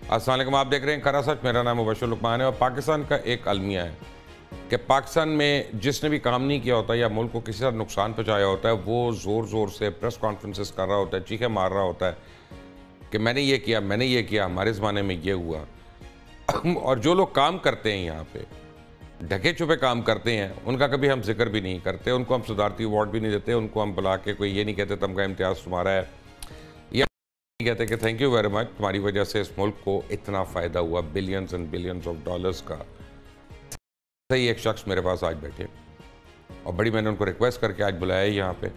अस्सलाम वालेकुम, आप देख रहे हैं खरा सच। मेरा नाम मुबशर लुकमान है और पाकिस्तान का एक अलमिया है कि पाकिस्तान में जिसने भी काम नहीं किया होता या मुल्क को किसी तरह नुकसान पहुंचाया होता है, वो ज़ोर ज़ोर से प्रेस कॉन्फ्रेंसेस कर रहा होता है, चीखें मार रहा होता है कि मैंने ये किया, मैंने ये किया, हमारे ज़माने में ये हुआ। और जो लोग काम करते हैं यहाँ पे, ढके छुपे काम करते हैं, उनका कभी हम जिक्र भी नहीं करते, उनको हम सदारती अवार्ड भी नहीं देते, उनको हम बुला के कोई ये नहीं कहते तमगा इम्तियाज़ तुम्हारा है, या कहते कि थैंक यू वेरी मच, तुम्हारी वजह से इस मुल्क को इतना फ़ायदा हुआ, billions and billions of dollars का। सही एक शख्स मेरे पास आज बैठे और बड़ी मैंने उनको रिक्वेस्ट करके आज बुलाया है यहाँ पे।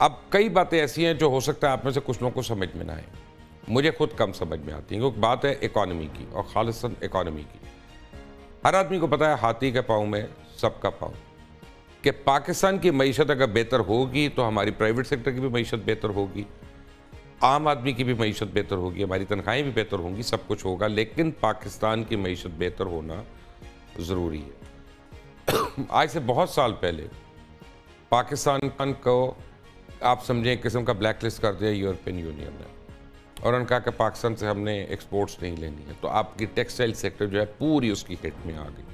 अब कई बातें ऐसी हैं जो हो सकता है आप में से कुछ लोगों को समझ में ना आए, मुझे खुद कम समझ में आती है, क्योंकि बात है इकॉनमी की और खालिसन इकॉनमी की। हर आदमी को पता है हाथी के पाँव में सबका पाँव, कि पाकिस्तान की मईशत अगर बेहतर होगी तो हमारी प्राइवेट सेक्टर की भी मईशत बेहतर होगी, आम आदमी की भी मईशत बेहतर होगी, हमारी तनख्वाहें भी बेहतर होंगी, सब कुछ होगा। लेकिन पाकिस्तान की मईशत बेहतर होना ज़रूरी है। आज से बहुत साल पहले पाकिस्तान को आप समझें एक किस्म का ब्लैक लिस्ट कर दिया यूरोपियन यूनियन ने, और उन्होंने कहा कि पाकिस्तान से हमने एक्सपोर्ट्स नहीं लेनी है, तो आपकी टेक्सटाइल सेक्टर जो है पूरी उसकी हिट में आ गई,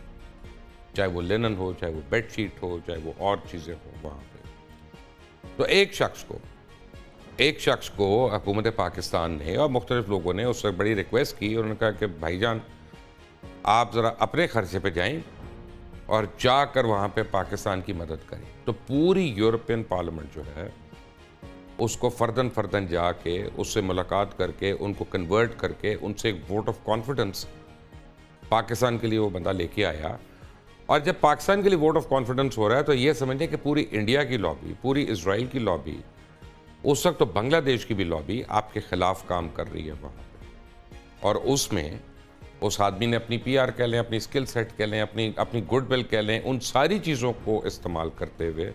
चाहे वो लिनन हो, चाहे वो बेडशीट हो, चाहे वो और चीज़ें हो वहाँ पे। तो एक शख्स को हुकूमत पाकिस्तान ने और मुख्तलिफ लोगों ने उससे बड़ी रिक्वेस्ट की, उन्होंने कहा कि भाईजान आप ज़रा अपने खर्चे पे जाएं और जाकर वहाँ पे पाकिस्तान की मदद करें। तो पूरी यूरोपियन पार्लियामेंट जो है उसको फ़र्दन जाके उससे मुलाकात करके उनको कन्वर्ट करके उनसे एक वोट ऑफ कॉन्फिडेंस पाकिस्तान के लिए वो बंदा लेके आया। और जब पाकिस्तान के लिए वोट ऑफ कॉन्फिडेंस हो रहा है तो ये समझें कि पूरी इंडिया की लॉबी, पूरी इजराइल की लॉबी, उस वक्त तो बांग्लादेश की भी लॉबी आपके खिलाफ काम कर रही है वहाँ पे। और उसमें उस आदमी ने अपनी पीआर कह लें, अपनी स्किल सेट कह लें, अपनी गुडविल कह लें, उन सारी चीज़ों को इस्तेमाल करते हुए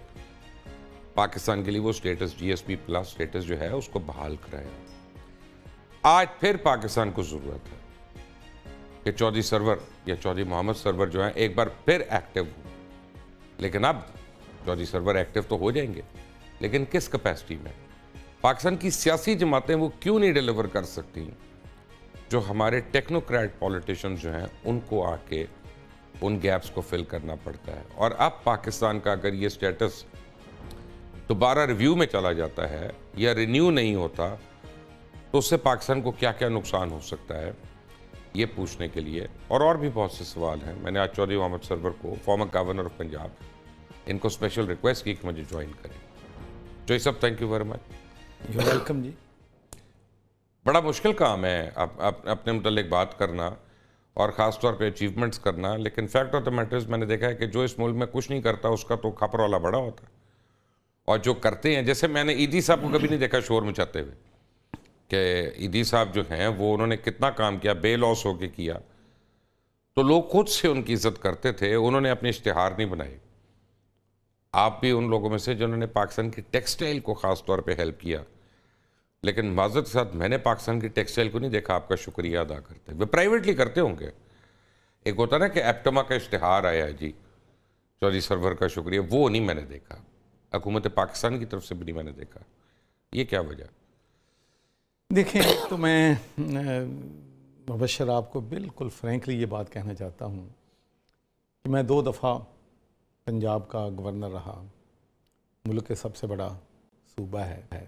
पाकिस्तान के लिए वो स्टेटस GSP प्लस स्टेटस जो है उसको बहाल कराया। आज फिर पाकिस्तान को ज़रूरत है कि चौधरी सरवर या चौधरी मोहम्मद सरवर जो है एक बार फिर एक्टिव हो। लेकिन अब चौधरी सरवर एक्टिव तो हो जाएंगे, लेकिन किस कैपेसिटी में? पाकिस्तान की सियासी जमातें वो क्यों नहीं डिलीवर कर सकती जो हमारे टेक्नोक्रेट पॉलिटिशियंस जो हैं उनको आके उन गैप्स को फिल करना पड़ता है। और अब पाकिस्तान का अगर ये स्टेटस दोबारा रिव्यू में चला जाता है या रिन्यू नहीं होता तो उससे पाकिस्तान को क्या क्या नुकसान हो सकता है, ये पूछने के लिए और भी बहुत से सवाल हैं। मैंने आज चौधरी मोहम्मद सरवर को, फॉर्मर गवर्नर ऑफ पंजाब, इनको स्पेशल रिक्वेस्ट की कि मुझे ज्वाइन करें। चौधरी साहब, thank you very much. You welcome जी। बड़ा मुश्किल काम है अपने मुतल्लिक बात करना और ख़ास तौर पे अचीवमेंट्स करना, लेकिन फैक्ट ऑफ द मैटर्स मैंने देखा है कि जो इस मुल्क में कुछ नहीं करता उसका तो खपर वाला बड़ा होता है, और जो करते हैं, जैसे मैंने ईदी साहब को कभी नहीं देखा शोर मचाते हुए, कि ईदी साहब जो हैं वो उन्होंने कितना काम किया, बेलॉस होके किया, तो लोग खुद से उनकी इज्जत करते थे, उन्होंने अपने इश्तिहार नहीं बनाए। आप भी उन लोगों में से जिन्होंने पाकिस्तान की टेक्सटाइल को ख़ास तौर पे हेल्प किया, लेकिन माज़रत के साथ मैंने पाकिस्तान की टेक्सटाइल को नहीं देखा आपका शुक्रिया अदा करते। वे प्राइवेटली करते होंगे, एक होता ना कि एप्टमा का इश्तिहार आया जी चौधरी सरवर का शुक्रिया, वो नहीं मैंने देखा, हुकूमत पाकिस्तान की तरफ से भी नहीं मैंने देखा। ये क्या वजह? देखें, तो मैं मुबशर आपको बिल्कुल फ्रैंकली ये बात कहना चाहता हूँ कि मैं 2 दफ़ा पंजाब का गवर्नर रहा, मुल्क के सबसे बड़ा सूबा है,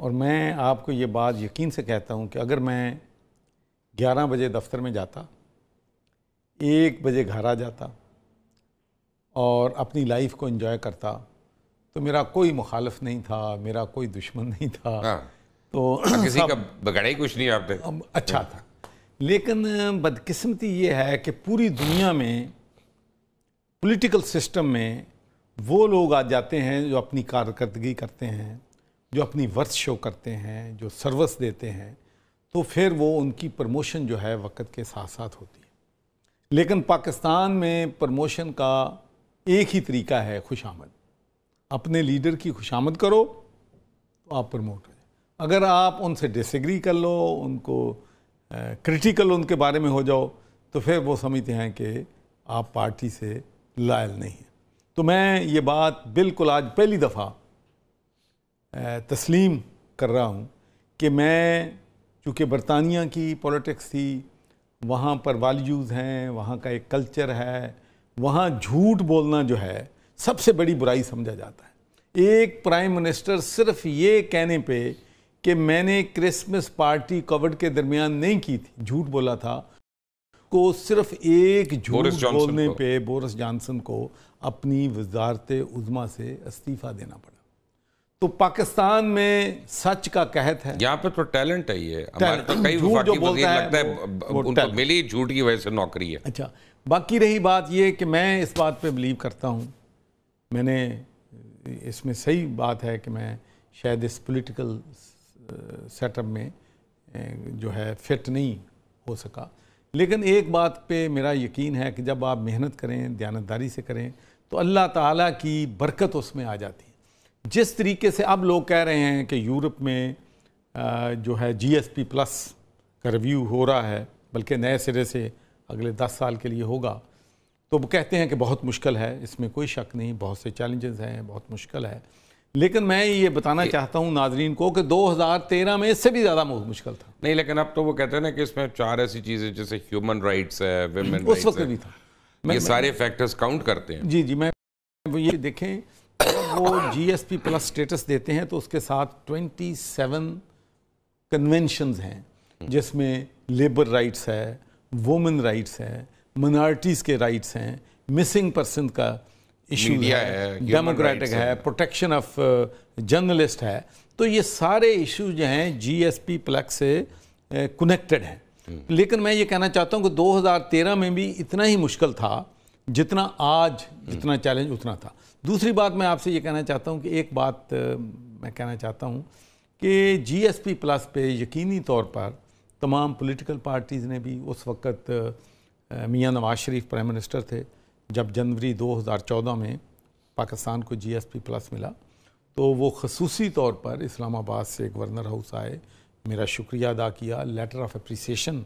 और मैं आपको ये बात यकीन से कहता हूँ कि अगर मैं 11 बजे दफ्तर में जाता, 1 बजे घर आ जाता और अपनी लाइफ को एंजॉय करता, तो मेरा कोई मुखालिफ नहीं था, मेरा कोई दुश्मन नहीं था। हाँ, तो किसी का बगड़ा ही कुछ नहीं आपने। अच्छा था। लेकिन बदकिस्मती ये है कि पूरी दुनिया में पॉलिटिकल सिस्टम में वो लोग आ जाते हैं जो अपनी कारकर्दगी करते हैं, जो अपनी वर्थ शो करते हैं, जो सर्विस देते हैं, तो फिर वो उनकी प्रमोशन जो है वक्त के साथ साथ होती है। लेकिन पाकिस्तान में प्रमोशन का एक ही तरीका है, खुशामद। अपने लीडर की खुशामद करो तो आप प्रमोट हो जाए। अगर आप उनसे डिसएग्री कर लो, उनको क्रिटिकल उनके बारे में हो जाओ, तो फिर वो समझते हैं कि आप पार्टी से लायल नहीं हैं। तो मैं ये बात बिल्कुल आज पहली दफ़ा तस्लीम कर रहा हूँ कि मैं क्योंकि बरतानिया की पॉलिटिक्स थी, वहाँ पर वैल्यूज़ हैं, वहाँ का एक कल्चर है, वहाँ झूठ बोलना जो है सबसे बड़ी बुराई समझा जाता है। एक प्राइम मिनिस्टर सिर्फ ये कहने पे कि मैंने क्रिसमस पार्टी कोविड के दरमियान नहीं की थी, झूठ बोला था, को सिर्फ एक झूठ बोलने पे बोरिस जॉनसन को अपनी वजारत उज़्मा से इस्तीफा देना पड़ा। तो पाकिस्तान में सच का कहत है, यहाँ पे तो टैलेंट है, ये हमारे तो कई वफाकी वज़ीर लगता है उनको मिली झूठ की वजह से नौकरी है। अच्छा, बाकी रही बात ये कि मैं इस बात पे बिलीव करता हूँ, मैंने इसमें सही बात है कि मैं शायद इस पॉलिटिकल सेटअप में जो है फिट नहीं हो सका, लेकिन एक बात पे मेरा यकीन है कि जब आप मेहनत करें, दयानतदारी से करें, तो अल्लाह ताला की बरकत उसमें आ जाती है। जिस तरीके से अब लोग कह रहे हैं कि यूरोप में जो है GSP प्लस का रिव्यू हो रहा है, बल्कि नए सिरे से अगले 10 साल के लिए होगा, तो वो कहते हैं कि बहुत मुश्किल है, इसमें कोई शक नहीं, बहुत से चैलेंजेस हैं, बहुत मुश्किल है। लेकिन मैं ये बताना चाहता हूँ नाजरीन को कि 2013 में इससे भी ज़्यादा मुश्किल था। नहीं, लेकिन अब तो वो कहते हैं ना कि इसमें 4 ऐसी चीज़ें जैसे ह्यूमन राइट्स है, विमेन उस वक्त भी था, ये सारे फैक्टर्स काउंट करते हैं। जी, मैं ये देखें, वो GSP प्लस स्टेटस देते हैं तो उसके साथ 27 कन्वेंशंस हैं, जिसमें लेबर राइट्स है, वुमेन राइट्स है, माइनॉरिटीज़ के राइट्स हैं, मिसिंग पर्सन का इशू है, डेमोक्रेटिक है, प्रोटेक्शन ऑफ जर्नलिस्ट है। तो ये सारे इशू जो हैं GSP प्लस से कनेक्टेड हैं। लेकिन मैं ये कहना चाहता हूँ कि 2013 में भी इतना ही मुश्किल था जितना आज, जितना चैलेंज उतना था। दूसरी बात मैं आपसे ये कहना चाहता हूँ कि एक बात मैं कहना चाहता हूँ कि GSP प्लस पे यकीनी तौर पर तमाम पॉलिटिकल पार्टीज़ ने भी, उस वक़्त मियां नवाज शरीफ प्राइम मिनिस्टर थे, जब जनवरी 2014 में पाकिस्तान को GSP प्लस मिला, तो वो खसूसी तौर पर इस्लामाबाद से गवर्नर हाउस आए, मेरा शुक्रिया अदा किया, लेटर ऑफ अप्रिसिएशन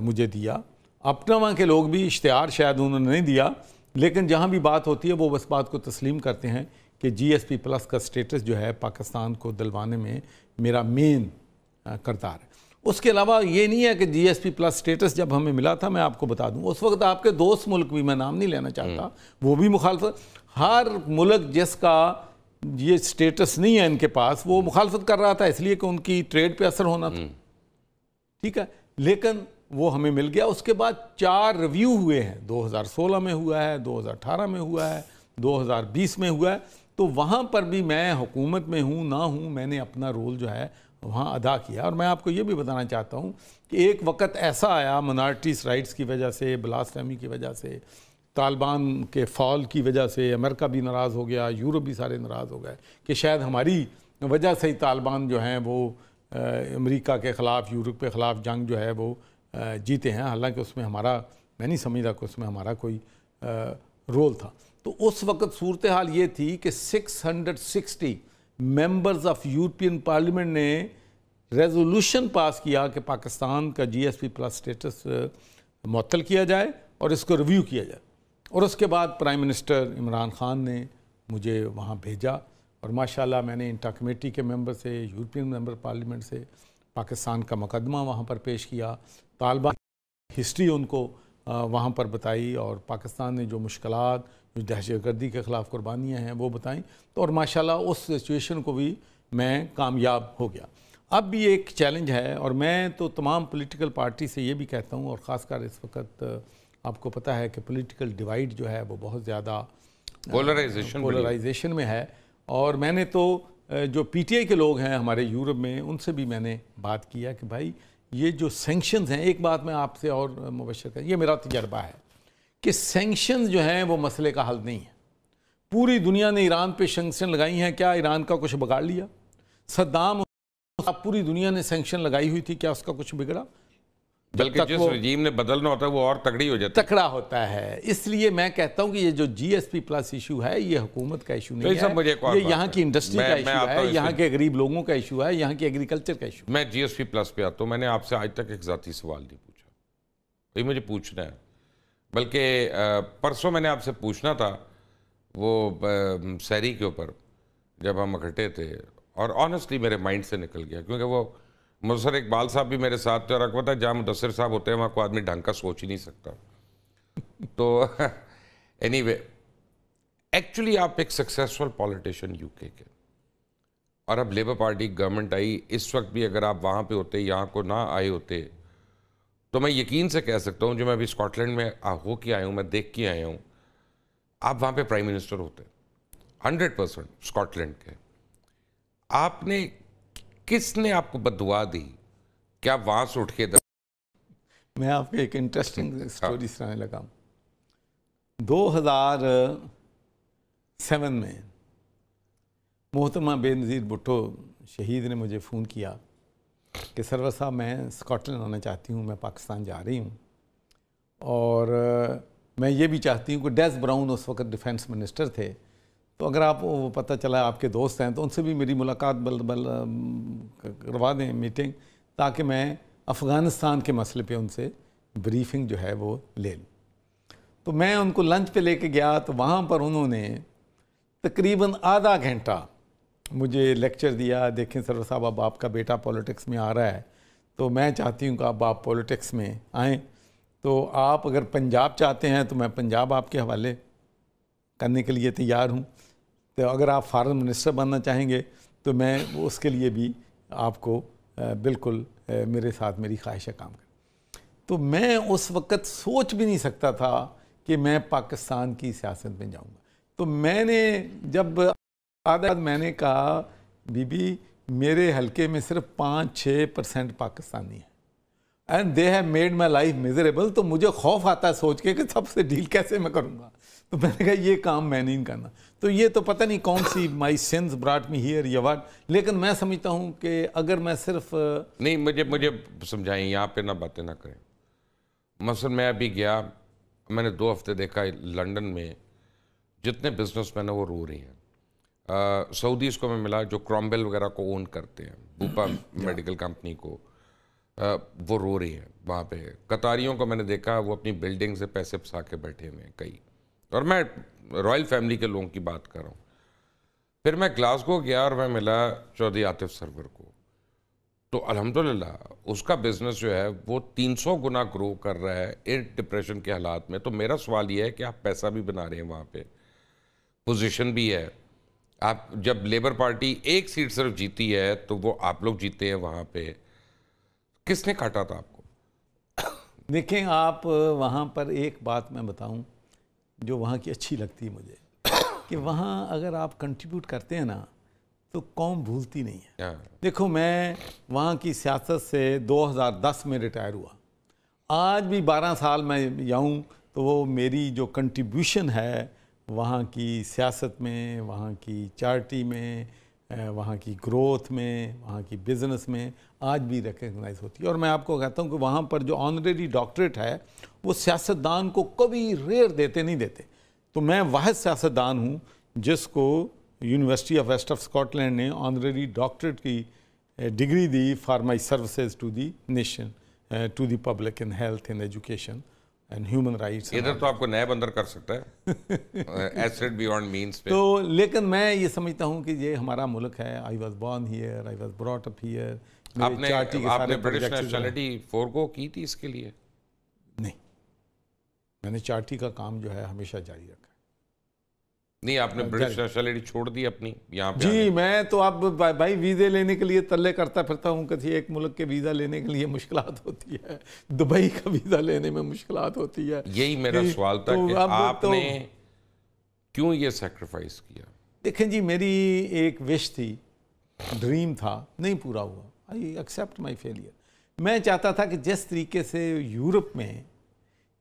मुझे दिया। अपना वहाँ के लोग भी, इश्तिहार शायद उन्होंने नहीं दिया, लेकिन जहाँ भी बात होती है वो बस बात को तस्लीम करते हैं कि GSP प्लस का स्टेटस जो है पाकिस्तान को दिलवाने में मेरा मेन करदार है। उसके अलावा ये नहीं है कि GSP प्लस स्टेटस जब हमें मिला था, मैं आपको बता दूं, उस वक्त आपके दोस्त मुल्क भी, मैं नाम नहीं लेना चाहता, वो भी मुखालफत, हर मुल्क जिसका ये स्टेटस नहीं है इनके पास, वो मुखालफत कर रहा था, इसलिए कि उनकी ट्रेड पे असर होना था, ठीक है। लेकिन वो हमें मिल गया। उसके बाद 4 रिव्यू हुए हैं, 2016 में हुआ है, 2018 में हुआ है, 2020 में हुआ है। तो वहाँ पर भी मैं हुकूमत में हूँ ना हूँ, मैंने अपना रोल जो है वहाँ अदा किया। और मैं आपको ये भी बताना चाहता हूँ कि एक वक्त ऐसा आया माइनॉरिटीज़ राइट्स की वजह से, ब्लास्फेमी की वजह से, तालिबान के फॉल की वजह से अमेरिका भी नाराज़ हो गया, यूरोप भी सारे नाराज़ हो गए कि शायद हमारी वजह से ही तालिबान जो हैं वो अमेरिका के ख़िलाफ़, यूरोप के ख़िलाफ़ जंग जो है वो जीते हैं। हालांकि उसमें हमारा, मैं नहीं समझता कि उसमें हमारा कोई रोल था। तो उस वक्त सूरत हाल ये थी कि 660 मेंबर्स ऑफ यूरोपियन पार्लियामेंट ने रेजोल्यूशन पास किया कि पाकिस्तान का GSP प्लस स्टेटस मुअत्तल किया जाए और इसको रिव्यू किया जाए। और उसके बाद प्राइम मिनिस्टर इमरान खान ने मुझे वहाँ भेजा और माशाल्लाह मैंने इंटर कमेटी के मेंबर से, यूरोपियन मेंबर पार्लियामेंट से पाकिस्तान का मुकदमा वहाँ पर पेश किया, तालिबान हिस्ट्री उनको वहाँ पर बताई और पाकिस्तान ने जो मुश्किलात, जो दहशतगर्दी के ख़िलाफ़ कुर्बानियाँ हैं वो बताई। तो और माशाल्लाह उस सिचुएशन को भी मैं कामयाब हो गया। अब भी एक चैलेंज है और मैं तो तमाम पॉलिटिकल पार्टी से ये भी कहता हूँ, और ख़ासकर इस वक्त आपको पता है कि पॉलिटिकल डिवाइड जो है वो बहुत ज़्यादा पोलराइजेशन में है। और मैंने तो जो PTI के लोग हैं हमारे यूरोप में, उनसे भी मैंने बात किया कि भाई ये जो सैंक्शंस हैं, एक बात मैं आपसे और मुबशर कर, ये मेरा तजर्बा है कि सैंक्शंस जो हैं वो मसले का हल नहीं है। पूरी दुनिया ने ईरान पे सैंक्शन लगाई हैं, क्या ईरान का कुछ बिगाड़ लिया? सद्दाम, पूरी दुनिया ने सैंक्शन लगाई हुई थी, क्या उसका कुछ बिगड़ा? बल्कि जिस रजीम ने बदलना होता है वो और तगड़ी हो जाती है, तकड़ा होता है। इसलिए मैं कहता हूँ कि ये जो GSP प्लस इशू है ये हुकूमत का इशू नहीं है, ये यहाँ की इंडस्ट्री का इशू है, यहाँ के गरीब लोगों का इशू है, यहाँ की एग्रीकल्चर का इशू। मैं GSP प्लस पे आता हूँ। मैंने आपसे आज तक एक ज़ाती सवाल नहीं पूछा, ये मुझे पूछना है। बल्कि परसों मैंने आपसे पूछना था वो सहरी के ऊपर, जब हम इकट्ठे थे, और ऑनेस्टली मेरे माइंड से निकल गया, क्योंकि वो मुदस्सिर इकबाल साहब भी मेरे साथ थे और आपको पता है जहाँ मुदस्सिर साहब होते हैं वहाँ कोई आदमी ढंग का सोच ही नहीं सकता। तो एनीवे, एक्चुअली आप एक सक्सेसफुल पॉलिटिशियन यूके के, और अब लेबर पार्टी गवर्नमेंट आई, इस वक्त भी अगर आप वहाँ पे होते, यहाँ को ना आए होते, तो मैं यकीन से कह सकता हूँ, जो मैं अभी स्कॉटलैंड में हो के आया हूँ, मैं देख के आया हूँ, आप वहाँ पे प्राइम मिनिस्टर होते 100% स्कॉटलैंड के। आपने, किसने आपको बददुआ दी कि आप वहाँ से उठ के मैं आपको एक इंटरेस्टिंग स्टोरी सुनाने लगा। 2007 में मोहतरमा बेनज़ीर भुट्टो शहीद ने मुझे फ़ोन किया कि सरवर साहब मैं स्कॉटलैंड आना चाहती हूँ, मैं पाकिस्तान जा रही हूँ, और मैं ये भी चाहती हूँ कि डेस ब्राउन उस वक्त डिफेंस मिनिस्टर थे, तो अगर आप वो पता चला आपके दोस्त हैं तो उनसे भी मेरी मुलाकात करवा दें, मीटिंग, ताकि मैं अफ़गानिस्तान के मसले पे उनसे ब्रीफिंग जो है वो ले लूँ। तो मैं उनको लंच पे लेके गया, तो वहाँ पर उन्होंने तकरीबन आधा घंटा मुझे लेक्चर दिया। देखें सरवर साहब, अब आपका बेटा पॉलिटिक्स में आ रहा है, तो मैं चाहती हूँ कि अब आप पॉलिटिक्स में आएँ, तो आप अगर पंजाब चाहते हैं तो मैं पंजाब आपके हवाले करने के लिए तैयार हूँ, तो अगर आप फॉरेन मिनिस्टर बनना चाहेंगे तो मैं उसके लिए भी आपको बिल्कुल मेरे साथ मेरी ख्वाहिश है काम करें। तो मैं उस वक़्त सोच भी नहीं सकता था कि मैं पाकिस्तान की सियासत में जाऊँगा। तो मैंने जब मैंने कहा, बीबी मेरे हलके में सिर्फ 5-6% पाकिस्तानी हैं and they have made my life miserable, तो मुझे खौफ आता है सोच के कि सबसे डील कैसे मैं करूँगा। तो मैंने कहा ये काम मैं नहीं करना। तो ये तो पता नहीं कौन सी my sins brought me here या व्हाट, लेकिन मैं समझता हूँ कि अगर मैं सिर्फ नहीं, मुझे समझाएं, यहाँ पे ना बातें ना करें। मसलन मैं अभी गया, मैंने 2 हफ्ते देखा लंदन में जितने बिजनेसमैन हैं वो रो रही हैं। सऊदीज़ को मैं मिला जो क्रॉम्बेल वगैरह को ओन करते हैं, बूपा मेडिकल कंपनी को, वो रो रही हैं वहाँ पे। कतारियों को मैंने देखा, वो अपनी बिल्डिंग से पैसे फंसा के बैठे हुए हैं कई, और मैं रॉयल फैमिली के लोगों की बात कर रहा हूँ। फिर मैं ग्लासगो गया और मैं मिला चौधरी आतिफ सरवर को, तो अल्हम्दुलिल्लाह उसका बिजनेस जो है वो 300 गुना ग्रो कर रहा है इन डिप्रेशन के हालात में। तो मेरा सवाल ये है कि आप पैसा भी बना रहे हैं वहाँ पे, पोजीशन भी है। आप जब लेबर पार्टी एक सीट सिर्फ जीती है तो वो आप लोग जीते हैं वहाँ पे, किसने काटा था आपको? देखें, आप वहाँ पर एक बात मैं बताऊँ जो वहाँ की अच्छी लगती है मुझे, कि वहाँ अगर आप कंट्रीब्यूट करते हैं ना तो कौम भूलती नहीं है। देखो, मैं वहाँ की सियासत से 2010 में रिटायर हुआ, आज भी 12 साल मैं जाऊँ तो वो मेरी जो कंट्रीब्यूशन है वहाँ की सियासत में, वहाँ की चैरिटी में, वहाँ की ग्रोथ में, वहाँ की बिज़नेस में आज भी रिकग्नाइज होती है। और मैं आपको कहता हूँ कि वहाँ पर जो ऑनरेरी डॉक्टरेट है वो सियासतदान को कभी रेयर देते नहीं देते। तो मैं वाहिद सियासतदान हूँ जिसको university of west of Scotland ने ऑनरेरी डॉक्टरेट की डिग्री दी for my services to the nation, to the public in health, in education and human rights. इधर तो आपको नया बंदर कर सकता है एसेट बियॉन्ड मींस पे। तो लेकिन मैं ये समझता हूँ कि ये हमारा मुल्क है। I was born here, I was brought up here. आपने ब्रिटिश नेशनलिटी फोरगो की थी इसके लिए? नहीं, मैंने चार्टी का काम जो है हमेशा जारी रखा। नहीं, आपने ब्रिटिश नेशनलिटी छोड़ दी अपनी यहाँ पे? जी, मैं तो अब भाई वीज़े लेने के लिए तल्ले करता फिरता हूँ। किसी एक मुल्क के वीज़ा लेने के लिए मुश्किलात होती है, दुबई का वीज़ा लेने में मुश्किलात होती है। यही मेरा सवाल था कि आपने क्यों ये सैक्रिफाइस किया? देखें जी, मेरी एक विश थी, ड्रीम था, नहीं पूरा हुआ। I accept my failure. मैं चाहता था कि जिस तरीके से यूरोप में,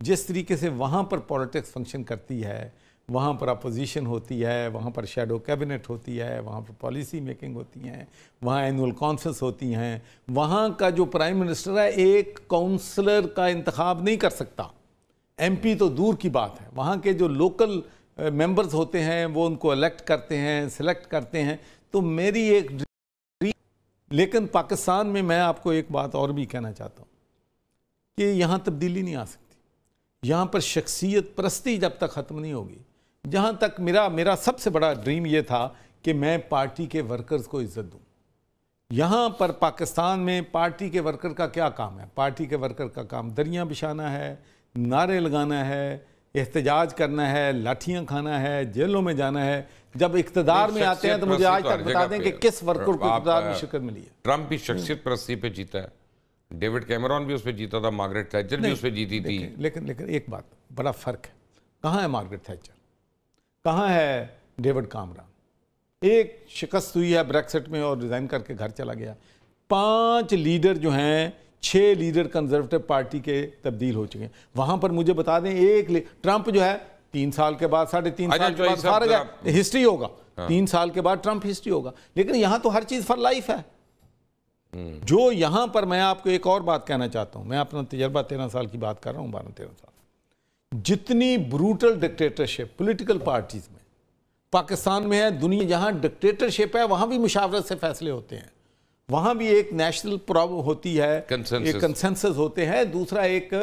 जिस तरीके से वहाँ पर पॉलिटिक्स फंक्शन करती है, वहाँ पर अपोजिशन होती है, वहाँ पर शैडो कैबिनेट होती है, वहाँ पर पॉलिसी मेकिंग होती हैं, वहाँ एनुअल कॉन्फ्रेंस होती हैं, वहाँ का जो प्राइम मिनिस्टर है एक काउंसलर का इंतखाब नहीं कर सकता, एमपी तो दूर की बात है। वहाँ के जो लोकल मेंबर्स होते हैं वो उनको इलेक्ट करते हैं, सिलेक्ट करते हैं। तो मेरी एक ड्रीम, लेकिन पाकिस्तान में मैं आपको एक बात और भी कहना चाहता हूँ कि यहाँ तब्दीली नहीं आ सकती। यहाँ पर शख्सियत परस्ती जब तक ख़त्म नहीं होगी। जहाँ तक मेरा सबसे बड़ा ड्रीम ये था कि मैं पार्टी के वर्कर्स को इज़्ज़त दूँ, यहाँ पर पाकिस्तान में पार्टी के वर्कर का क्या काम है? पार्टी के वर्कर का काम दरियाँ बिछाना है, नारे लगाना है, एहतजाज करना है, लाठियाँ खाना है, जेलों में जाना है। जब इक़्तिदार में आते हैं तो मुझे आज तक बता दें कि किस वर्कर को इक़्तिदार में शिकस्त मिली है। ट्रंप भी शख्सियत परस्ती पे जीता है, डेविड कैमरॉन भी उस पर जीता था, मार्गरेट थैचर भी उस पर जीती थी। लेकिन एक बात, बड़ा फ़र्क है। कहाँ है मार्गरेट थैचर? कहाँ है डेविड कैमरॉन? एक शिकस्त हुई है ब्रेक्सिट में और रिज़ाइन करके घर चला गया। 5 लीडर जो हैं, 6 लीडर कंजर्वेटिव पार्टी के तब्दील हो चुके हैं। वहाँ पर मुझे बता दें, ट्रंप जो है 3 साल के बाद, 3.5 साल के बाद फारग है, हिस्ट्री होगा। 3 साल के बाद ट्रंप हिस्ट्री होगा। लेकिन यहाँ तो हर चीज़ फॉर लाइफ है। जो यहाँ पर मैं आपको एक और बात कहना चाहता हूँ, मैं अपना तजर्बा 13 साल की बात कर रहा हूँ, 12-13 साल। जितनी ब्रूटल डिक्टेटरशिप पॉलिटिकल पार्टीज में पाकिस्तान में है, दुनिया जहाँ डिक्टेटरशिप है वहाँ भी मुशावरत से फैसले होते हैं, वहाँ भी एक नेशनल प्रॉब्लम होती है, एक कंसेंसस होते हैं, दूसरा एक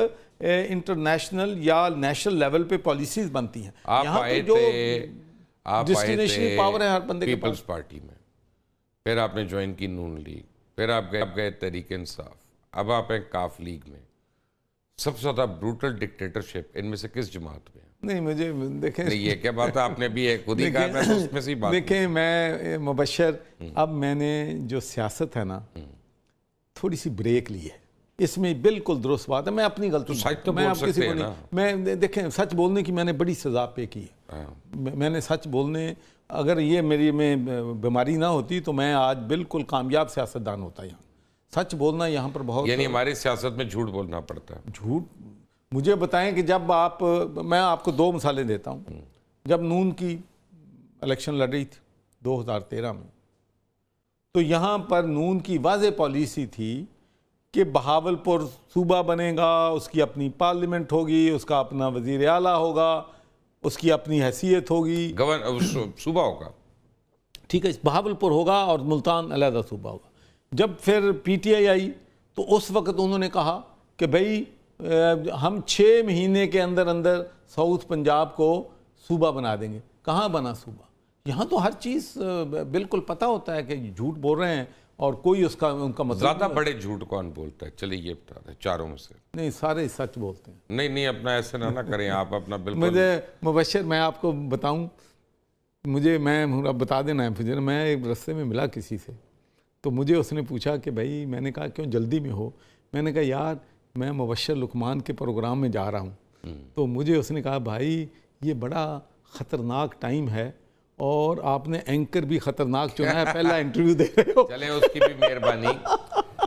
इंटरनेशनल या नेशनल लेवल पे पॉलिसीज बनती हैं। यहाँ पे जो डिस्टिनेशनल पावर है हर बंदे के पास। पीपल्स पार्टी में फिर आपने ज्वाइन की नून लीग, फिर आप गए तहरीक इंसाफ, अब आप हैं काफ लीग में। सबसे ज़्यादा ब्रूटल डिक्टेटरशिप इनमें से किस जमात में? नहीं, मुझे देखें, नहीं, ये क्या बात है, आपने भी खुद ही कहा, मैं तो उसमें से बात। देखें, मैं मुबशर, अब मैंने जो सियासत है ना, थोड़ी सी ब्रेक ली है। इसमें बिल्कुल दुरुस्त बात है, मैं अपनी गलती, सच तो बोल सकते हैं ना। मैं देखें, सच बोलने की मैंने बड़ी सजा पे की है। मैंने सच बोलने, अगर ये मेरी में बीमारी ना होती तो मैं आज बिल्कुल कामयाब सियासतदान होता। यहाँ सच बोलना यहाँ पर बहुत, यानी हमारी सियासत में झूठ बोलना पड़ता है। झूठ, मुझे बताएं कि जब मैं आपको 2 मिसालें देता हूँ। जब नून की इलेक्शन लड़ रही थी 2013 में, तो यहाँ पर नून की वाज़ेह पॉलिसी थी कि बहावलपुर सूबा बनेगा, उसकी अपनी पार्लियामेंट होगी, उसका अपना वज़ीर आला होगा, उसकी अपनी हैसियत होगी, सूबा होगा, ठीक है, बहावलपुर होगा और मुल्तान अलहदा सूबा होगा। जब फिर PTI आई तो उस वक्त उन्होंने कहा कि भाई हम 6 महीने के अंदर अंदर साउथ पंजाब को सूबा बना देंगे। कहाँ बना सूबा? यहाँ तो हर चीज़ बिल्कुल पता होता है कि झूठ बोल रहे हैं और कोई उनका मतलब। ज़्यादा बड़े झूठ कौन बोलता है? चलिए ये बता दें, चारों में से। नहीं, सारे सच बोलते हैं। नहीं, अपना ऐसे ना करें आप, अपना बिल्कुल। मुझे मुबशर, मैं आपको बताऊं, मैं बता देना है फिर। मैं एक रास्ते में मिला किसी से, तो मुझे उसने पूछा कि भाई, मैंने कहा क्यों जल्दी में हो? मैंने कहा यार मैं मुबशर लुकमान के प्रोग्राम में जा रहा हूँ। तो मुझे उसने कहा भाई ये बड़ा ख़तरनाक टाइम है और आपने एंकर भी ख़तरनाक चुना है, पहला इंटरव्यू दे रहे हो। चले, उसकी भी मेहरबानी,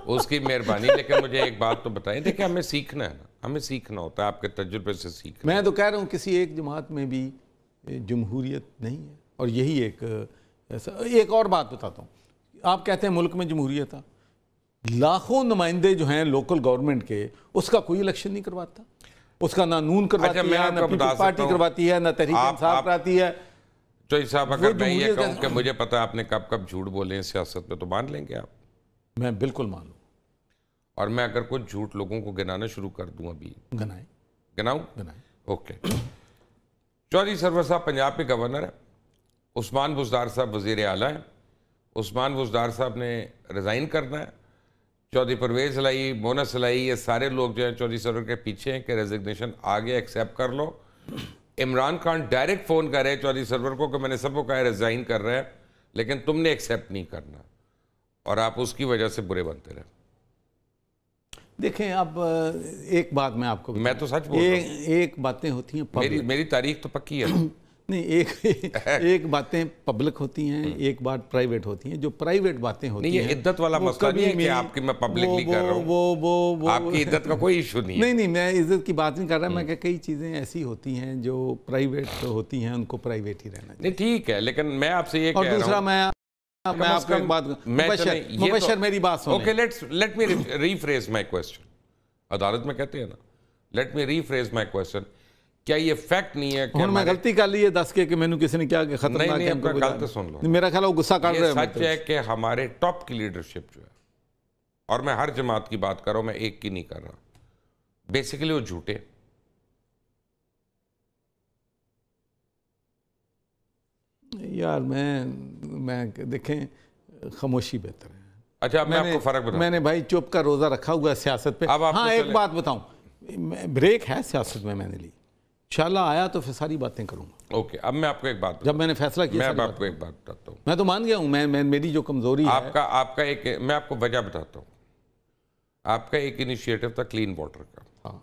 उसकी मेहरबानी। लेकिन मुझे एक बात तो बताएं, देखिए हमें सीखना है ना, हमें सीखना होता है, आपके तजुर्बे से सीखना। मैं तो कह रहा हूँ किसी एक जमात में भी जमहूरियत नहीं है, और यही एक और बात बताता हूँ। आप कहते हैं मुल्क में जमहूरियत है, लाखों नुमाइंदे जो हैं लोकल गवर्नमेंट के, उसका कोई इलेक्शन नहीं करवाता, उसका ना नून करवाती है, ना पीपल्स पार्टी करवाती है, ना तहरीक इंसाफ कराती है। चौधरी साहब, अगर मैं ये कहूँ कि मुझे पता है आपने कब कब झूठ बोले हैं सियासत में, तो मान लेंगे आप? मैं बिल्कुल मान लूँ। और मैं अगर कुछ झूठ लोगों को गिनाना शुरू कर दूँ अभी? गिनाऊँ? ओके। चौधरी सरवर साहब पंजाब के गवर्नर है, उस्मान बुज़दार साहब वज़ीर आला हैं, उस्मान बुज़दार साहब ने रिज़ाइन करना है, चौधरी परवेज़ लाई, मोनस लाई, ये सारे लोग जो हैं चौधरी सरवर के पीछे हैं कि रेजिग्नेशन आ गया, एक्सेप्ट कर लो। इमरान खान डायरेक्ट फ़ोन कर रहे हैं चौधरी सरवर को कि मैंने सबको कहा रिज़ाइन कर रहे हैं, लेकिन तुमने एक्सेप्ट नहीं करना, और आप उसकी वजह से बुरे बनते रहे। देखें, अब एक बात मैं आपको, मैं तो सच बोल रहा हूं, एक बातें होती हैं मेरी तारीख तो पक्की है। नहीं, एक बातें पब्लिक होती हैं, एक बात प्राइवेट होती हैं। जो प्राइवेट बातें होती हैं, ये इद्दत वाला मसला नहीं है कि आपकी मैं पब्लिकली कर रहा हूं, वो आपकी इद्दत का कोई इशू नहीं है। नहीं, मैं इज्जत की बात नहीं कर रहा। मैं कई चीज़ें ऐसी होती हैं जो प्राइवेट होती हैं, उनको प्राइवेट ही रहना चाहिए। नहीं, ठीक है, लेकिन मैं आपसे ये कह रहा हूं, और दूसरा मैं आपको एक बात, मुबशर मेरी बात सुनो। Okay, let me rephrase my question. अदालत में कहते हैं ना, let me rephrase my question. क्या ये फैक्ट नहीं है कि मैं गलती कर ली है 10 के कि मैंने किसी ने क्या खतरनाक है? नहीं, गलत तो सुन लो, मेरा ख्याल है वो गुस्सा कर रहे हैं। सच है कि हमारे टॉप की लीडरशिप जो है, और मैं हर जमात की बात कर रहा हूं, मैं एक की नहीं कर रहा, बेसिकली वो झूठे। यार मैं देखें, खामोशी बेहतर है। अच्छा, अब मैं आपको फर्क बताऊं। मैंने भाई चुप का रोजा रखा हुआ है सियासत पे। हाँ, एक बात बताऊं, ब्रेक है सियासत में मैंने ली, इंशाल्लाह आया तो फिर सारी बातें करूंगा। ओके, अब मैं आपको एक बात जब मैंने फैसला किया, मैं अब आपको एक बात बताता हूँ। मैं तो मान गया हूँ, मैं मेरी जो कमजोरी है मैं आपको वजह बताता हूँ। आपका एक इनिशिएटिव था क्लीन वाटर का, हाँ,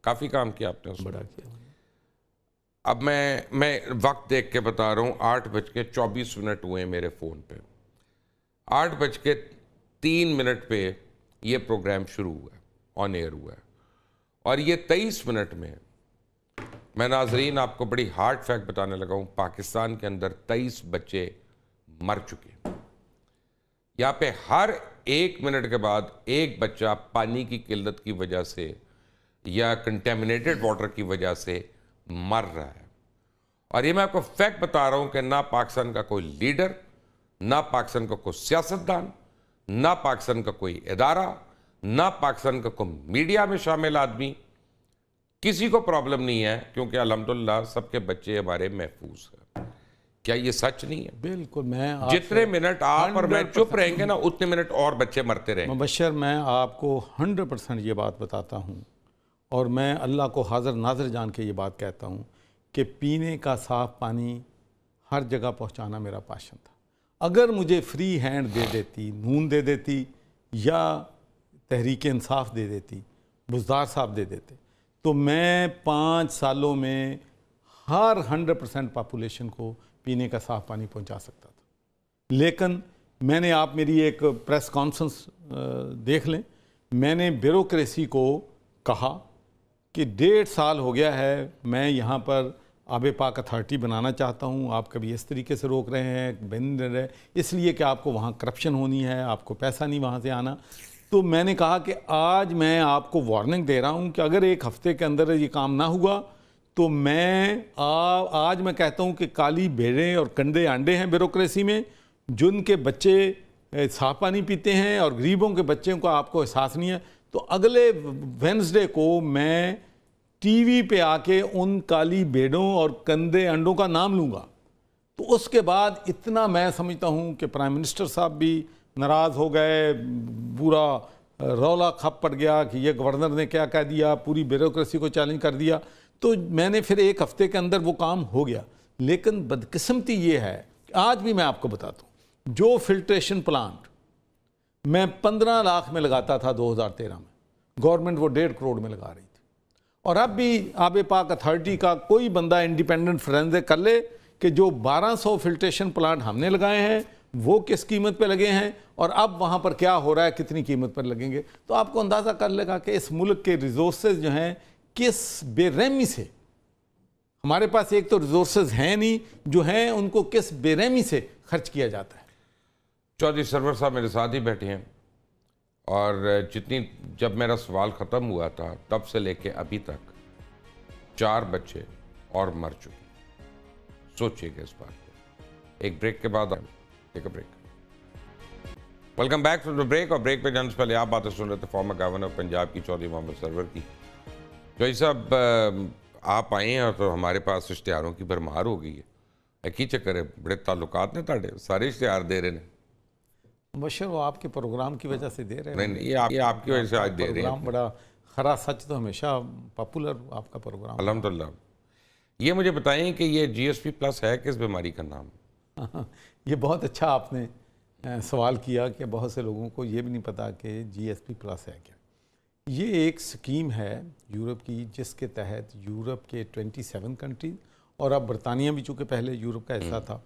काफी काम किया आपने उसमें, बड़ा किया। अब मैं वक्त देख के बता रहा हूँ, 8:24 हुए मेरे फ़ोन पे, 8:03 पे ये प्रोग्राम शुरू हुआ है, ऑन एयर हुआ है, और ये 23 मिनट में मैं नाजरीन आपको बड़ी हार्ड फैक्ट बताने लगा हूँ, पाकिस्तान के अंदर 23 बच्चे मर चुके हैं। यहाँ पे हर 1 मिनट के बाद एक बच्चा पानी की किल्लत की वजह से या कंटेमिनेटेड वाटर की वजह से मर रहा है। और ये मैं आपको फैक्ट बता रहा हूं कि ना पाकिस्तान का कोई लीडर, ना पाकिस्तान का कोई सियासतदान, ना पाकिस्तान का कोई इदारा, ना पाकिस्तान का कोई मीडिया में शामिल आदमी, किसी को प्रॉब्लम नहीं है, क्योंकि अल्हम्दुलिल्लाह सबके बच्चे हमारे महफूज हैं। क्या ये सच नहीं है? बिल्कुल। मैं जितने मिनट आप और मैं चुप रहेंगे ना, उतने मिनट और बच्चे मरते रहेंगे। मुबशर, मैं आपको 100% ये बात बताता हूँ, और मैं अल्लाह को हाज़िर नाज़िर जान के ये बात कहता हूँ कि पीने का साफ़ पानी हर जगह पहुँचाना मेरा पैशन था। अगर मुझे फ्री हैंड दे देती, नून दे देती या तहरीक इंसाफ दे देती, बुज़दार साहब दे देते, तो मैं 5 सालों में हर 100% पॉपुलेशन को पीने का साफ़ पानी पहुँचा सकता था। लेकिन मैंने, आप मेरी एक प्रेस कॉन्फ्रेंस देख लें, मैंने ब्यूरोक्रेसी को कहा कि 1.5 साल हो गया है मैं यहाँ पर आबे पाक अथॉरिटी बनाना चाहता हूँ, आप कभी इस तरीके से रोक रहे हैं, बंद रहे, इसलिए कि आपको वहाँ करप्शन होनी है, आपको पैसा नहीं वहाँ से आना। तो मैंने कहा कि आज मैं आपको वार्निंग दे रहा हूँ कि अगर 1 हफ्ते के अंदर ये काम ना हुआ तो मैं आज मैं कहता हूँ कि काली भेड़ें और कंडे अंडे हैं ब्यूरोक्रेसी में, जिनके बच्चे साफ पानी पीते हैं और गरीबों के बच्चों का आपको एहसास नहीं है। तो अगले वेंसडे को मैं टीवी पे आके उन काली भेड़ों और कंदे अंडों का नाम लूँगा। तो उसके बाद इतना मैं समझता हूँ कि प्राइम मिनिस्टर साहब भी नाराज़ हो गए, पूरा रौला खप पड़ गया कि ये गवर्नर ने क्या कह दिया, पूरी ब्यूरोक्रेसी को चैलेंज कर दिया। तो मैंने फिर 1 हफ्ते के अंदर वो काम हो गया। लेकिन बदकिस्मती ये है, आज भी मैं आपको बताता हूँ, जो फिल्ट्रेशन प्लांट मैं 15 लाख में लगाता था 2013 में, गवर्नमेंट वो 1.5 करोड़ में लगा रही थी। और अब भी आबे पाक अथॉरिटी का कोई बंदा इंडिपेंडेंट फोरेंसिक कर ले कि जो 1200 फिल्ट्रेशन प्लांट हमने लगाए हैं वो किस कीमत पे लगे हैं और अब वहाँ पर क्या हो रहा है, कितनी कीमत पर लगेंगे, तो आपको अंदाज़ा कर लेगा कि इस मुल्क के रिसोर्सेज जो हैं किस बेरहमी से, हमारे पास एक तो रिसोर्सेज हैं नहीं, जो हैं उनको किस बेरहमी से खर्च किया जाता है। चौधरी सरवर साहब मेरे साथ ही बैठे हैं, और जब मेरा सवाल ख़त्म हुआ था तब से लेके अभी तक 4 बच्चे और मर चुके। सोचिएगा इस बात को। एक ब्रेक के बाद, take a break. Welcome back from the break. और ब्रेक पे जाने से पहले आप बातें सुन रहे थे फॉर्मर गवर्नर ऑफ पंजाब की चौधरी मोहम्मद सरवर की। चौधरी साहब, आप आए हैं तो हमारे पास इश्तिहारों की भरमार हो गई है। एक ही चक्कर है, बड़े ताल्लुकात ने ताड़े, सारे इश्तिहार दे रहे हैं। बशर वो आपके प्रोग्राम की वजह से दे रहे हैं। नहीं, ये आपकी वजह से आज दे रहे हैं। बड़ा खरा सच तो हमेशा पॉपुलर आपका प्रोग्राम। अल्हम्दुलिल्लाह। ये मुझे बताएं कि ये GSP प्लस है किस बीमारी का नाम? ये बहुत अच्छा आपने सवाल किया कि बहुत से लोगों को ये भी नहीं पता कि GSP प्लस है क्या। ये एक स्कीम है यूरोप की, जिसके तहत यूरोप के 27 कंट्रीज, और अब बरतानिया भी चूँकि पहले यूरोप का हिस्सा था,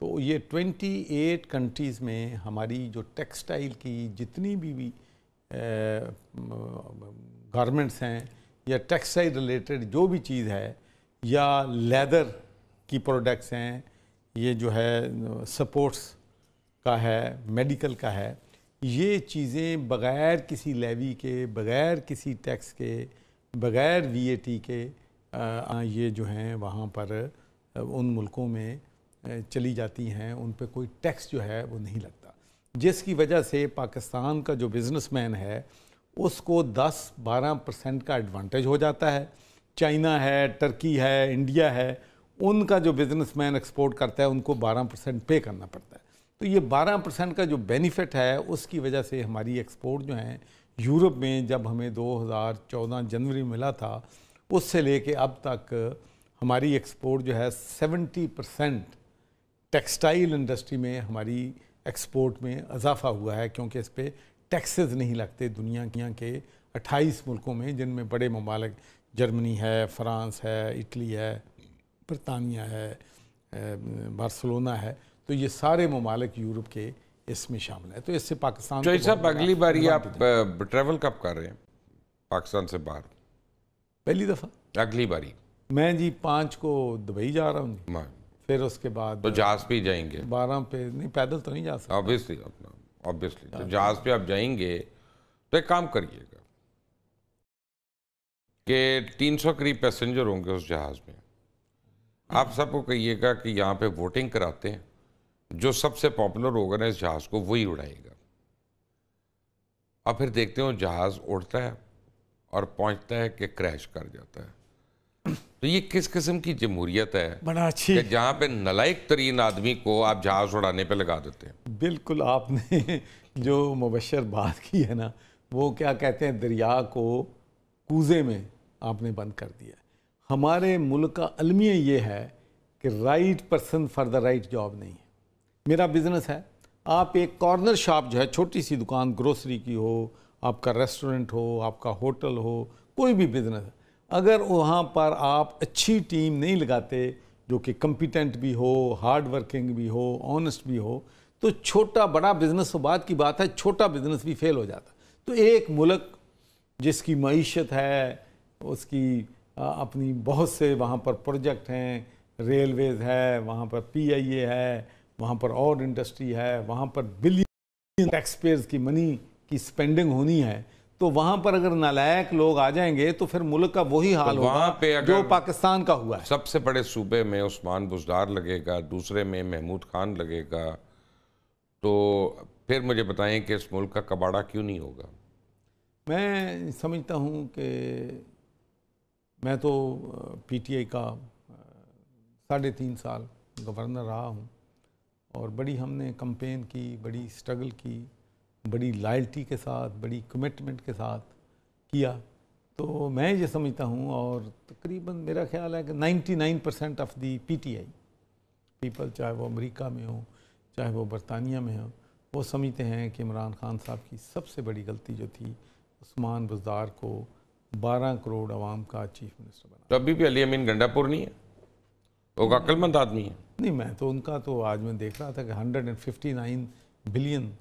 तो ये 28 कंट्रीज़ में हमारी जो टेक्सटाइल की जितनी भी गारमेंट्स हैं या टेक्सटाइल रिलेटेड जो भी चीज़ है या लेदर की प्रोडक्ट्स हैं, ये जो है स्पोर्ट्स का है, मेडिकल का है, ये चीज़ें बग़ैर किसी लेवी के, बग़ैर किसी टैक्स के, बग़ैर VAT के ये जो हैं वहाँ पर उन मुल्कों में चली जाती हैं, उन पे कोई टैक्स जो है वो नहीं लगता, जिसकी वजह से पाकिस्तान का जो बिज़नेसमैन है उसको 10-12% का एडवांटेज हो जाता है। चाइना है, टर्की है, इंडिया है, उनका जो बिज़नेसमैन एक्सपोर्ट करता है उनको 12% पे करना पड़ता है। तो ये 12% का जो बेनिफिट है उसकी वजह से हमारी एक्सपोर्ट जो है यूरोप में, जब हमें 2014 जनवरी में मिला था, उससे लेके अब तक हमारी एक्सपोर्ट जो है 70% टेक्सटाइल इंडस्ट्री में हमारी एक्सपोर्ट में इजाफा हुआ है, क्योंकि इस पर टैक्सेस नहीं लगते दुनिया के 28 मुल्कों में, जिनमें बड़े ममालिक जर्मनी है, फ्रांस है, इटली है, बरतानिया है, बार्सिलोना है, तो ये सारे ममालिक यूरोप के इसमें शामिल है। तो इससे पाकिस्तान जो साहब अगली बारी आप ट्रैवल कब कर रहे हैं पाकिस्तान से बाहर? पहली दफ़ा अगली बारी मैं जी 5 को दुबई जा रहा हूँ, फिर उसके बाद तो जहाज पे जाएंगे? 12 पे नहीं, पैदल तो नहीं जा सकता ऑब्वियसली। तो जहाज पे आप जाएंगे तो एक काम करिएगा कि 300 करीब पैसेंजर होंगे उस जहाज में। आप सबको कहिएगा कि यहाँ पे वोटिंग कराते हैं, जो सबसे पॉपुलर होगा ना इस जहाज को वही उड़ाएगा। अब फिर देखते हो जहाज उड़ता है और पहुंचता है कि क्रैश कर जाता है। तो ये किस किस्म की जमहूरियत है बड़ा अच्छी, जहाँ पे नलायक तरीन आदमी को आप जहाज उड़ाने पे लगा देते हैं। बिल्कुल आपने जो मुबशर बात की है ना, वो क्या कहते हैं, दरिया को कूजे में आपने बंद कर दिया। हमारे मुल्क का अलमिया ये है कि right person for the right job नहीं है। मेरा बिजनेस है, आप एक कॉर्नर शॉप जो है, छोटी सी दुकान ग्रोसरी की हो, आपका रेस्टोरेंट हो, आपका होटल हो, कोई भी बिजनेस है, अगर वहाँ पर आप अच्छी टीम नहीं लगाते जो कि कम्पिटेंट भी हो, हार्ड वर्किंग भी हो, ऑनेस्ट भी हो, तो छोटा बड़ा बिजनेस तो बात की बात है, छोटा बिजनेस भी फेल हो जाता। तो एक मुल्क जिसकी मईशत है, उसकी अपनी बहुत से वहाँ पर प्रोजेक्ट हैं, रेलवेज़ है, वहाँ पर PIA है, वहाँ पर और इंडस्ट्री है, वहाँ पर बिलियन टैक्स पेयर्स की मनी की स्पेंडिंग होनी है, तो वहाँ पर अगर नालायक लोग आ जाएंगे तो फिर मुल्क का वही हाल होगा जो पाकिस्तान का हुआ है। सबसे बड़े सूबे में उस्मान बुज़दार लगेगा, दूसरे में महमूद खान लगेगा, तो फिर मुझे बताएं कि इस मुल्क का कबाड़ा क्यों नहीं होगा? मैं समझता हूँ कि मैं तो PTI का 3.5 साल गवर्नर रहा हूँ और बड़ी हमने कैंपेन की, बड़ी स्ट्रगल की, बड़ी लॉयल्टी के साथ, बड़ी कमिटमेंट के साथ किया। तो मैं ये समझता हूँ, और तकरीबन मेरा ख्याल है कि 99% ऑफ दी PTI पीपल, चाहे वो अमेरिका में हो, चाहे वो बरतानिया में हो, वो समझते हैं कि इमरान खान साहब की सबसे बड़ी गलती जो थी, उस्मान बुज़दार को 12 करोड़ आवाम का चीफ मिनिस्टर बना। तो अभी भी अली अमीन गंडापुर नहीं है, वो अक्लमंद आदमी है। नहीं, मैं तो उनका तो आज मैं देख रहा था कि 159 बिलियन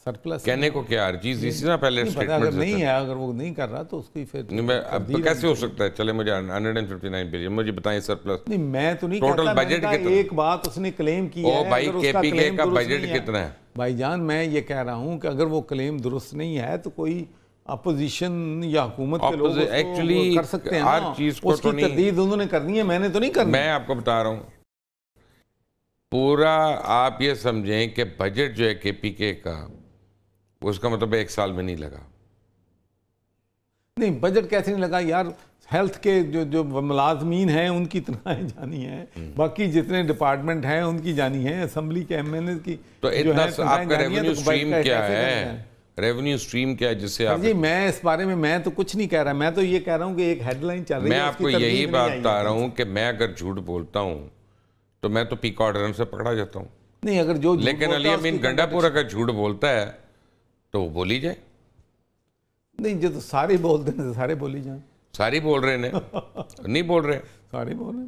सरप्लस। कहने को क्या हर चीज इसी ना पहले स्टेटमेंट अगर नहीं है, अगर वो नहीं कर रहा तो उसकी फिर अब तो कैसे हो सकता है? चले मुझे 159 बिलियन मुझे बताएं सरप्लस। नहीं, मैं तो नहीं टोटल बजट कितना? एक बात उसने क्लेम की है, भाई KPK का बजट कितना है? भाईजान मैं ये कह रहा हूँ कि अगर वो क्लेम दुरुस्त नहीं है तो कोई अपोजिशन या हुकूमत के लोग एक्चुअली कर सकते हैं। हर चीज को उसकी तरदीद उन्होंने करनी है, मैंने तो नहीं करनी। मैं आपको बता रहा हूँ पूरा, आप ये समझें कि बजट जो है KPK का, उसका मतलब 1 साल में नहीं लगा। नहीं, बजट कैसे नहीं लगा यार? हेल्थ के जो मुलाजमीन हैं उनकी तनख्वाहें जानी है, बाकी जितने डिपार्टमेंट हैं उनकी जानी है, असेंबली के MNA की। तो इतना आपका रेवेन्यू स्ट्रीम क्या है? रेवेन्यू स्ट्रीम क्या है जिससे आप? जी मैं इस बारे में मैं तो कुछ नहीं कह रहा, मैं तो ये कह रहा हूँ कि एक हेडलाइन चल रही है। मैं आपको यही बात बता रहा हूँ कि मैं अगर झूठ बोलता हूँ तो मैं तो पीक ऑर्डर से पकड़ा जाता हूँ। नहीं, अगर जो लेकिन अली अमीन गंडापुर अगर झूठ बोलता है तो वो बोली जाए। नहीं, जो तो सारे बोलते हैं सारे बोली जाए। सारे बोल रहे हैं नहीं बोल रहे, सारे बोल रहे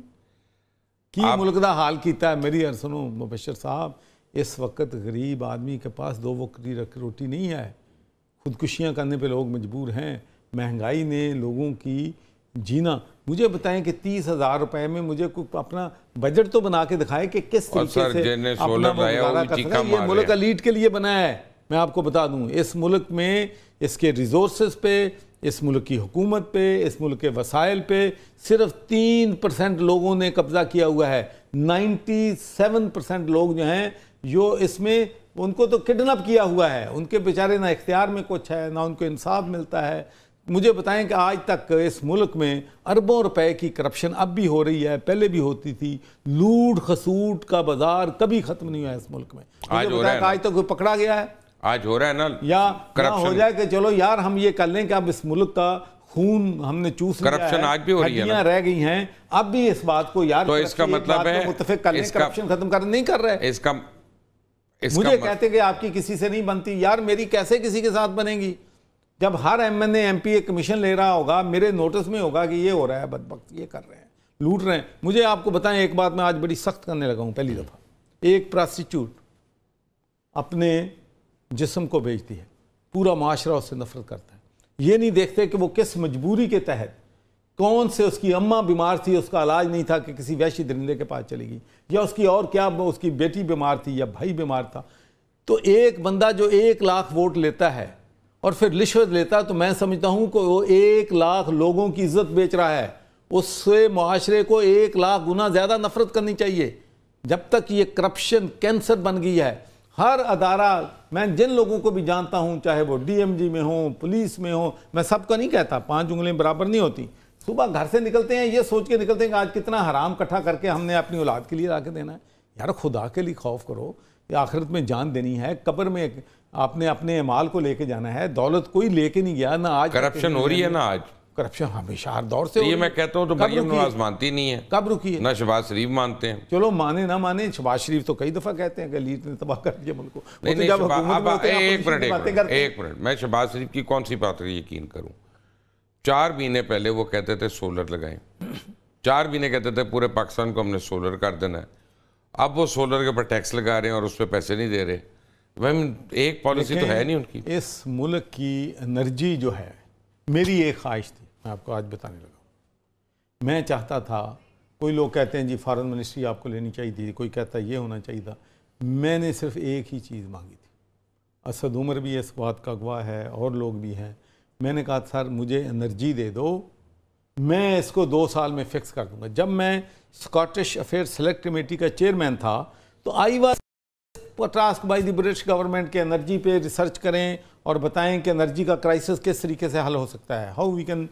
की मुल्क का हाल किया है। मेरी सुनो मुबशर साहब, इस वक्त गरीब आदमी के पास 2 वक्त की रोटी नहीं है, खुदकुशियाँ करने पे लोग मजबूर हैं, महंगाई ने लोगों की जीना। मुझे बताएं कि 30,000 रुपए में मुझे कोई अपना बजट तो बना के दिखाए कि किस तरीके से अपना गुजारा कर सकता है। ये मुल्क लीड के लिए बना है। मैं आपको बता दूं, इस मुल्क में इसके रिसोर्सेज पे, इस मुल्क की हुकूमत पे, इस मुल्क के वसाइल पे सिर्फ 3% लोगों ने कब्जा किया हुआ है। 97% लोग जो हैं जो इसमें, उनको तो किडनैप किया हुआ है, उनके बेचारे ना इख्तियार में कुछ है, ना उनको इंसाफ मिलता है। मुझे बताएं कि आज तक इस मुल्क में अरबों रुपए की करप्शन अब भी हो रही है, पहले भी होती थी। लूट खसूट का बाजार कभी खत्म नहीं हुआ इस मुल्क में। आज हो रहा है, आज तक कोई पकड़ा गया है? आज हो रहा है ना। या हो जाए कि चलो यार हम ये कर लें कि अब इस मुल्क का खून हमने चूस लिया है, करप्शन आज भी हो रही है ना, रह गई हैं, अब भी इस बात को यार तो इसका मतलब है मुत्तफिक कर लें, करप्शन खत्म कर नहीं कर रहे। इसका मुझे कहते कि आपकी किसी से नहीं बनती, यार मेरी कैसे किसी के साथ बनेगी? जब हर एमएनए एमपी एक कमीशन ले रहा होगा, मेरे नोटिस में होगा कि ये हो रहा है, बदबख्त ये कर रहे हैं, लूट रहे हैं। मुझे आपको बताएं एक बात मैं आज बड़ी सख्त करने लगा हूं। पहली दफा एक प्रोस्टिट्यूट अपने जिस्म को बेचती है, पूरा माशरा उससे नफरत करता है। ये नहीं देखते कि वो किस मजबूरी के तहत, कौन से उसकी अम्मा बीमार थी, उसका इलाज नहीं था कि किसी वैश्य दरिंदे के पास चलेगी, या उसकी और क्या उसकी बेटी बीमार थी या भाई बीमार था। तो एक बंदा जो 1 लाख वोट लेता है और फिर रिश्वत लेता है, तो मैं समझता हूं कि वो 1 लाख लोगों की इज्जत बेच रहा है। उससे मुआशरे को 1 लाख गुना ज़्यादा नफरत करनी चाहिए। जब तक ये करप्शन कैंसर बन गई है, हर अदारा, मैं जिन लोगों को भी जानता हूं, चाहे वो डीएमजी में हो, पुलिस में हो, मैं सबका नहीं कहता, 5 उंगलियां बराबर नहीं होती। सुबह घर से निकलते हैं ये सोच के निकलते हैं कि आज कितना हराम इकट्ठा करके हमने अपनी औलाद के लिए ला के देना है। यार खुदा के लिए खौफ करो, ये आखिरत में जान देनी है, कब्र में आपने अपने अमाल को लेके जाना है। दौलत कोई लेके नहीं गया ना। आज करप्शन हो रही है ना, आज करप्शन हमेशा हर दौर से। ये मैं कहता हूँ तो मरियम नवाज मानती नहीं है, कब रुकी है ना शहबाज शरीफ मानते हैं। चलो माने ना माने, शहबाज शरीफ तो कई दफा कहते हैं कि लीड ने तबाह कर दिया मुल्क को। एक मिनट, मैं शहबाज शरीफ की कौन सी बात यकीन करूं? 4 महीने पहले वो कहते थे सोलर लगाएं, 4 महीने कहते थे पूरे पाकिस्तान को हमने सोलर कर देना है। अब वो सोलर के ऊपर टैक्स लगा रहे हैं और उस पर पैसे नहीं दे रहे। एक पॉलिसी तो है नहीं उनकी। इस मुल्क की एनर्जी जो है, मेरी एक ख्वाहिश थी, मैं आपको आज बताने लगा। मैं चाहता था, कोई लोग कहते हैं जी फॉरेन मिनिस्ट्री आपको लेनी चाहिए थी, कोई कहता है ये होना चाहिए था। मैंने सिर्फ एक ही चीज़ मांगी थी। असद उमर भी इस बात का गवाह है और लोग भी हैं। मैंने कहा सर मुझे एनर्जी दे दो, मैं इसको 2 साल में फिक्स कर दूंगा। जब मैं स्कॉटिश अफेयर सेलेक्ट कमेटी का चेयरमैन था तो I was task by the British government के एनर्जी पे रिसर्च करें और बताएं कि एनर्जी का क्राइसिस किस तरीके से हल हो सकता है, how we can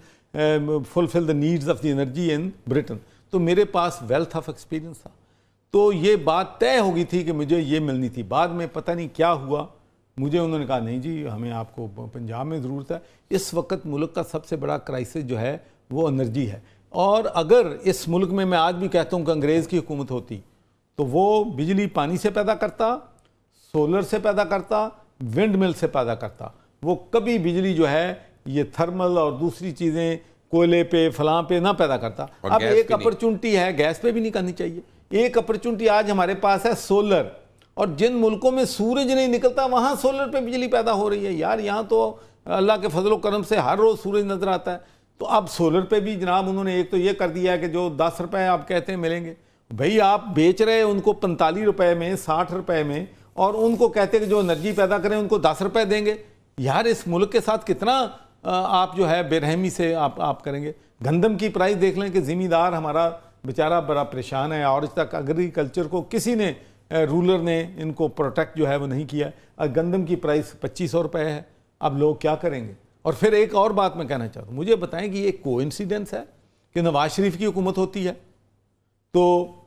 fulfil the needs of the energy in Britain. तो मेरे पास वेल्थ ऑफ एक्सपीरियंस था, तो ये बात तय हो गई थी कि मुझे ये मिलनी थी। बाद में पता नहीं क्या हुआ, मुझे उन्होंने कहा नहीं जी हमें आपको पंजाब में ज़रूरत है। इस वक्त मुल्क का सबसे बड़ा क्राइसिस जो है वो एनर्जी है। और अगर इस मुल्क में, मैं आज भी कहता हूँ कि अंग्रेज़ की हुकूमत होती तो वो बिजली पानी से पैदा करता, सोलर से पैदा करता, विंड मिल से पैदा करता। वो कभी बिजली जो है ये थर्मल और दूसरी चीज़ें कोयले पे फलां पे ना पैदा करता। अब एक अपॉर्चुनिटी है, गैस पे भी नहीं करनी चाहिए। एक अपॉर्चुनिटी आज हमारे पास है सोलर, और जिन मुल्कों में सूरज नहीं निकलता वहाँ सोलर पे बिजली पैदा हो रही है। यार यहाँ तो अल्लाह के फजल करम से हर रोज़ सूरज नज़र आता है। तो अब सोलर पे भी जनाब उन्होंने एक तो ये कर दिया है कि जो 10 रुपये आप कहते हैं मिलेंगे, भाई आप बेच रहे हैं उनको 45 रुपये में, 60 रुपये में, और उनको कहते हैं कि जो एनर्जी पैदा करें उनको 10 रुपये देंगे। यार इस मुल्क के साथ कितना आप जो है बेरहमी से आप करेंगे। गंदम की प्राइस देख लें कि ज़मींदार हमारा बेचारा बड़ा परेशान है, और आज तक एग्रीकल्चर को किसी ने, रूलर ने इनको प्रोटेक्ट जो है वो नहीं किया। गंदम की प्राइस 2500 रुपये है। अब लोग क्या करेंगे? और फिर एक और बात मैं कहना चाहता हूँ, मुझे बताएं कि ये कोइंसिडेंस है कि नवाज शरीफ की हुकूमत होती है तो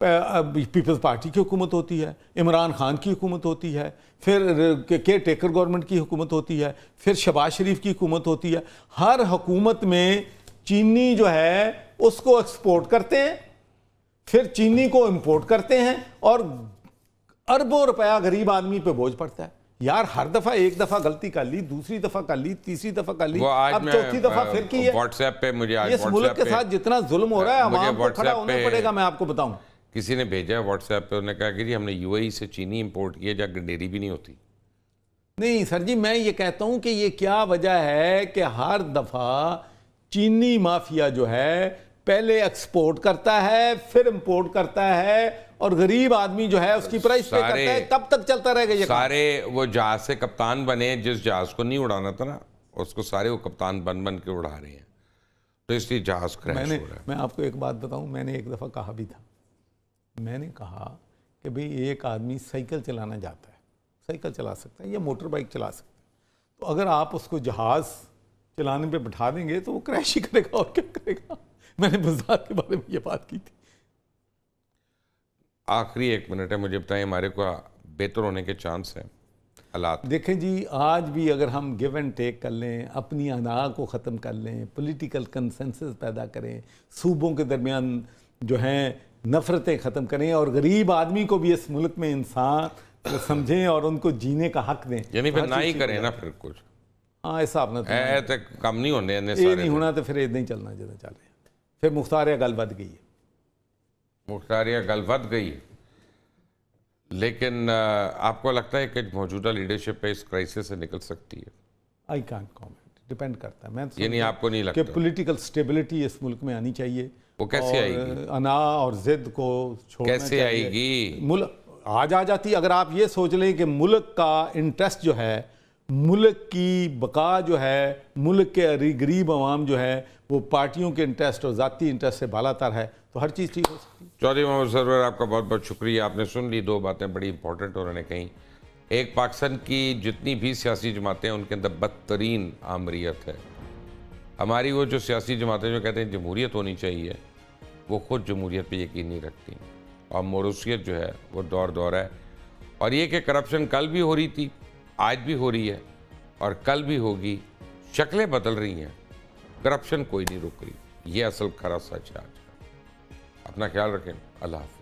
पीपल्स पार्टी की हुकूमत होती है, इमरान खान की हुकूमत होती है, फिर केयर टेकर गवर्नमेंट की हुकूमत होती है, फिर शहबाज शरीफ की हुकूमत होती है। हर हुकूमत में चीनी जो है उसको एक्सपोर्ट करते हैं, फिर चीनी को इंपोर्ट करते हैं, और अरबों रुपया गरीब आदमी पे बोझ पड़ता है। यार हर दफा एक दफा गलती कर ली, दूसरी दफा कर ली, तीसरी दफा कर ली, अब चौथी दफा फिर की है। व्हाट्सएप पे मुझे आज इस मुल्क के साथ जितना जुल्म हो रहा है अवाम को खड़ा होना पड़ेगा। मैं आपको बताऊं, किसी ने भेजा है व्हाट्सएप पे, उन्होंने कहा कि जी हमने यूएई से चीनी इंपोर्ट किया जाकर डेयरी भी नहीं होती। नहीं सर जी, मैं ये कहता हूं कि ये क्या वजह है कि हर दफा चीनी माफिया जो है पहले एक्सपोर्ट करता है, फिर इंपोर्ट करता है, और गरीब आदमी जो है उसकी प्राइस पे करता है। कब तक चलता रहेगा ये? सारे वो जहाज से कप्तान बने, जिस जहाज को नहीं उड़ाना था ना उसको सारे वो कप्तान बन के उड़ा रहे हैं, तो इसलिए जहाज क्रैश हो रहा है। मैं आपको एक बात बताऊं, मैंने एक दफ़ा कहा भी था, मैंने कहा कि भाई एक आदमी साइकिल चलाना जाता है, साइकिल चला सकता है या मोटर बाइक चला सकता है, तो अगर आप उसको जहाज़ चलाने पे बिठा देंगे तो वो क्रैश ही करेगा और क्या करेगा। मैंने बाजार के बारे में ये बात की थी। आखिरी 1 मिनट है, मुझे बताएं हमारे को बेहतर होने के चांस हैं हालात? देखें जी, आज भी अगर हम गिव एंड टेक कर लें, अपनी अना को ख़त्म कर लें, पॉलिटिकल कंसेंसस पैदा करें, सूबों के दरमियान जो हैं नफ़रतें ख़त्म करें और गरीब आदमी को भी इस मुल्क में इंसान समझें और उनको जीने का हक दें, यानी फिर ना ही करें ना फिर कुछ। हाँ, ऐसा अपना तो कम नहीं होने ये नहीं होना तो फिर इतना ही चलना जितना चल रहे हैं। फिर मुख्तारिया गल बद गई है, मुख्तारिया गल बद गई। लेकिन आपको लगता है कि मौजूदा लीडरशिप पे इस क्राइसिस से निकल सकती है? आई कांट कमेंट, डिपेंड करता है। मैं तो ये नहीं, आपको नहीं लगता कि पॉलिटिकल स्टेबिलिटी इस मुल्क में आनी चाहिए? वो कैसे आएगी? अना और जिद को छोड़ना कैसे आएगी? मुल्क आज आ जाती। अगर आप ये सोच लें कि मुल्क का इंटरेस्ट जो है, मुल्क की बका जो है, मुल्क के गरीब अवाम जो है वो पार्टियों के इंटरेस्ट और ज़ाती इंटरेस्ट से बालातर है, तो हर चीज़ ठीक हो सकती है। चौधरी मोहम्मद सरवर, आपका बहुत बहुत शुक्रिया। आपने सुन ली 2 बातें बड़ी इंपॉर्टेंट उन्होंने कही। एक, पाकिस्तान की जितनी भी सियासी जमातें हैं उनके अंदर बदतरीन आमरीत है। हमारी वो जो सियासी जमातें जो कहते हैं जमहूरियत होनी चाहिए, वो खुद जमहूरियत पे यकीन नहीं रखती और मोरूसियत जो है वो दौर दौर है। और ये कि करप्शन कल भी हो रही थी, आज भी हो रही है और कल भी होगी। शक्लें बदल रही हैं, करप्शन कोई नहीं रुक रही। ये असल खरा सच है आज का। अपना ख्याल रखें। अल्लाह हाफ़िज़।